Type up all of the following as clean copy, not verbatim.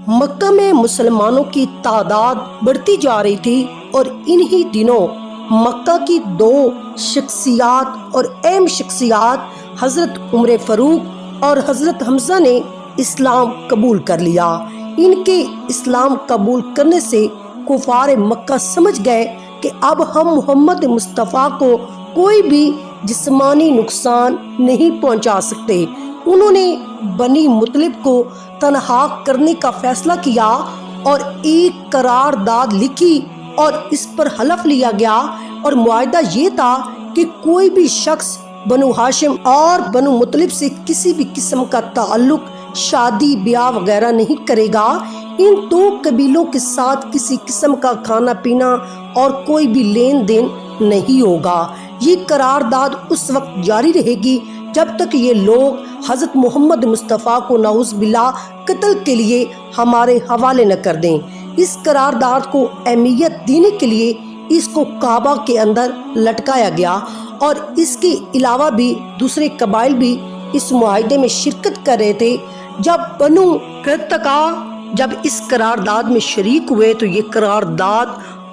مکہ میں مسلمانوں کی تعداد بڑھتی جا رہی تھی اور انہی دنوں مکہ کی دو شخصیات اور اہم شخصیات حضرت عمر فاروق اور حضرت حمزہ نے اسلام قبول کر لیا۔ ان کے اسلام قبول کرنے سے کفار مکہ سمجھ گئے کہ اب ہم محمد مصطفیٰ کو کوئی بھی جسمانی نقصان نہیں پہنچا سکتے۔ انہوں نے بنی مطلب کو تنہا کرنے کا فیصلہ کیا اور ایک قرارداد لکھی اور اس پر حلف لیا گیا، اور معاہدہ یہ تھا کہ کوئی بھی شخص بنو ہاشم اور بنو مطلب سے کسی بھی قسم کا تعلق، شادی بیاہ وغیرہ نہیں کرے گا۔ ان دو قبیلوں کے ساتھ کسی قسم کا کھانا پینا اور کوئی بھی لین دین نہیں ہوگا۔ یہ قرارداد اس وقت جاری رہے گی جب تک یہ لوگ حضرت محمد مصطفیٰ کو نعوذ باللہ قتل کے لیے ہمارے حوالے نہ کر دیں۔ اس قرارداد کو اہمیت دینے کے لیے اس کو کعبہ کے اندر لٹکایا گیا، اور اس کے علاوہ بھی دوسرے قبائل بھی اس معاہدے میں شرکت کر رہے تھے۔ جب بنو قینقاع جب اس قرارداد میں شریک ہوئے تو یہ قرارداد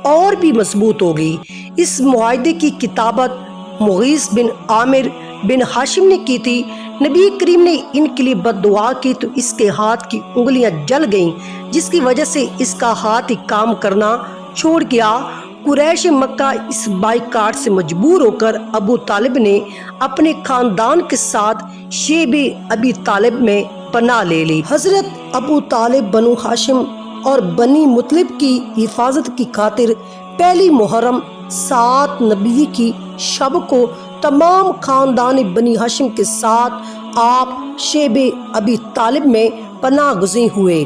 اور بھی مضبوط ہو گئی۔ اس معاہدے کی کتابت مغیث بن عامر بن ہاشم نے کی تھی۔ نبی کریم نے ان کے لیے بد دعا کی تو اس کے ہاتھ کی انگلیاں جل گئیں، جس کی وجہ سے اس کا ہاتھ ہی کام کرنا چھوڑ گیا۔ قریش مکہ اس بائیکاٹ سے مجبور ہو کر ابو طالب نے اپنے خاندان کے ساتھ شیب ابی طالب میں پناہ لے لی۔ حضرت ابو طالب بنو ہاشم اور بنی مطلب کی حفاظت کی خاطر پہلی محرم 7 نبی کی شب کو تمام خاندان بنی ہاشم کے ساتھ آپ شیب ابی طالب میں پناہ گزین ہوئے۔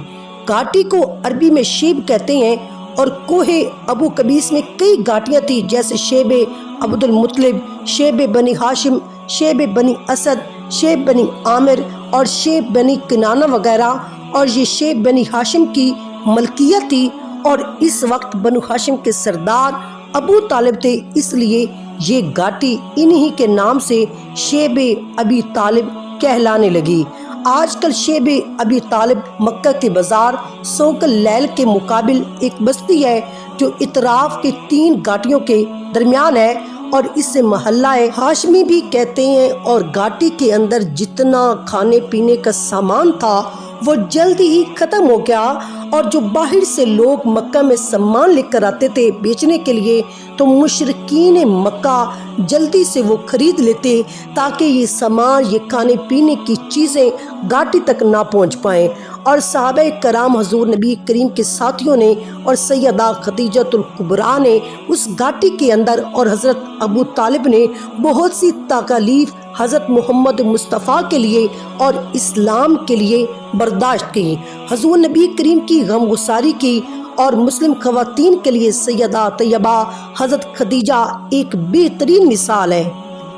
گھاٹی کو عربی میں شیب کہتے ہیں، اور کوہ ابو قبیس میں کئی گھاٹیاں تھی، جیسے شیب عبد المطلب، شیب بنی ہاشم، شیب بنی اسد، شیب بنی عامر اور شیب بنی کنانہ وغیرہ، اور یہ شیب بنی ہاشم کی ملکیت تھی، اور اس وقت بنو ہاشم کے سردار ابو طالب تھے، اس لیے یہ گھاٹی انہی کے نام سے شیب ابی طالب کہلانے لگی۔ آج کل شیب ابی طالب مکہ کے بازار سوق اللیل کے مقابل ایک بستی ہے جو اطراف کے 3 گھاٹیوں کے درمیان ہے، اور اسے محلہ ہاشمی بھی کہتے ہیں، اور گھاٹی کے اندر جتنا کھانے پینے کا سامان تھا وہ جلدی ہی ختم ہو گیا، اور جو باہر سے لوگ مکہ میں سامان لے کر آتے تھے بیچنے کے لیے تو مشرکین مکہ جلدی سے وہ خرید لیتے تاکہ یہ سامان، یہ کھانے پینے کی چیزیں گھاٹی تک نہ پہنچ پائیں۔ اور صحابہ کرام حضور نبی کریم کے ساتھیوں نے اور سیدہ خدیجۃ الکبریٰ نے اس گھاٹی کے اندر اور حضرت ابو طالب نے بہت سی تکالیف حضرت محمد مصطفیٰ کے لیے اور اسلام کے لیے برداشت کی، حضور نبی کریم کی غمگساری کی، اور مسلم خواتین کے لیے سیدہ طیبہ حضرت خدیجہ ایک بہترین مثال ہے۔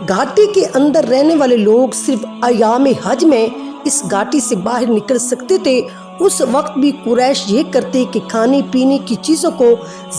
گھاٹی کے اندر رہنے والے لوگ صرف ایام حج میں اس گھاٹی سے باہر نکل سکتے تھے۔ اس وقت بھی قریش یہ کرتے کہ کھانے پینے کی چیزوں کو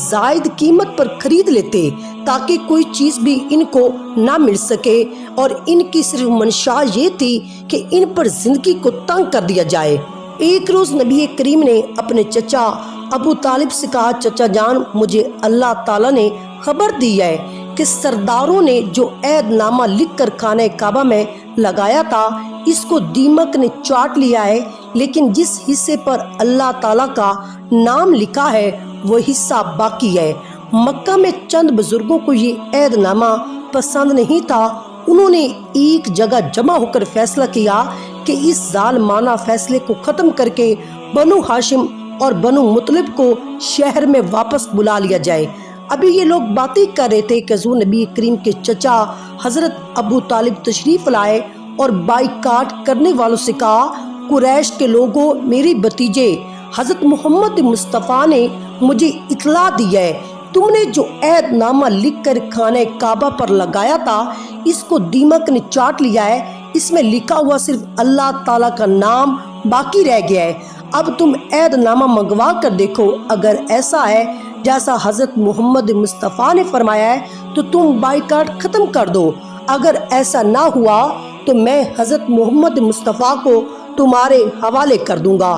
زائد قیمت پر خرید لیتے تاکہ کوئی چیز بھی ان کو نہ مل سکے، اور ان کی صرف منشا یہ تھی کہ ان پر زندگی کو تنگ کر دیا جائے۔ ایک روز نبی کریم نے اپنے چچا ابو طالب سے کہا، چچا جان، مجھے اللہ تعالیٰ نے خبر دی ہے کہ سرداروں نے جو عہد نامہ لکھ کر خانہ کعبہ میں لگایا تھا اس کو دیمک نے چاٹ لیا ہے، لیکن جس حصے پر اللہ تعالیٰ کا نام لکھا ہے وہ حصہ باقی ہے۔ مکہ میں چند بزرگوں کو یہ عہد نامہ پسند نہیں تھا۔ انہوں نے ایک جگہ جمع ہو کر فیصلہ کیا کہ اس ظالمانہ فیصلے کو ختم کر کے بنو ہاشم اور بنو مطلب کو شہر میں واپس بلا لیا جائے۔ ابھی یہ لوگ باتیں کر رہے تھے کہ حضور نبی کریم کے چچا حضرت ابو طالب تشریف لائے اور بائیکاٹ کرنے والوں سے کہا، قریش کے لوگوں، میرے بھتیجے حضرت محمد مصطفیٰ نے مجھے اطلاع دی ہے، تم نے جو عہد نامہ لکھ کر خانہ کعبہ پر لگایا تھا اس کو دیمک نے چاٹ لیا ہے، اس میں لکھا ہوا صرف اللہ تعالیٰ کا نام باقی رہ گیا ہے۔ اب تم عہد نامہ منگوا کر دیکھو، اگر ایسا ہے جیسا حضرت محمد مصطفیٰ نے فرمایا ہے تو تم بائیکاٹ ختم کر دو، اگر ایسا نہ ہوا تو میں حضرت محمد مصطفیٰ کو تمہارے حوالے کر دوں گا۔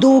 2